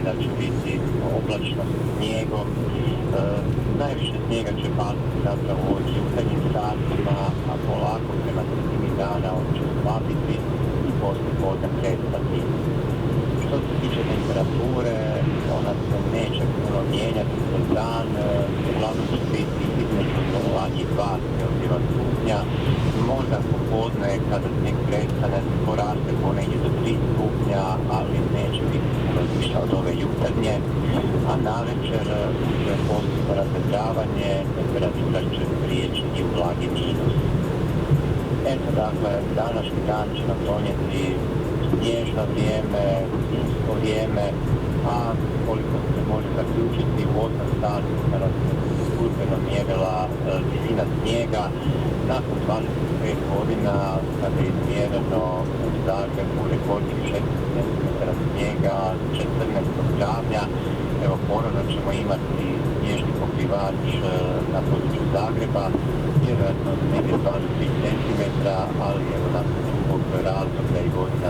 da će biti oblačno sa snijegom. Najviše snijega će pasti zapravo u jutarnjim satima, a polako prema sredini dana on će slabiti i poslije podne prestati. Što se tiče temperature, ona se neće puno mijenjati kroz dan, uglavnom će biti između 0 i 2 stupnja. Možda popodne kada snijeg prestane poraste ponegdje do 3 stupnja, ali neće biti puno više od ove jutarnje, a navečer uz postupno razvedravanje temperatura će prijeći i u blagi minus. Eto, dakle, današnji dan će nam donijeti snježno vrijeme, zimsko vrijeme, a koliko se može zaključiti u 8 sati kada se službeno mjerila visina snijega, nakon 25 godina kada je izmjereno u Zagrebu rekordnih 6 cm snijega 14. travnja. Evo, ponovno ćemo imati snježni pokrivač na području Zagreba, vjerojatno negdje 23 cm, ali evo nakon drugog razdoblja i godina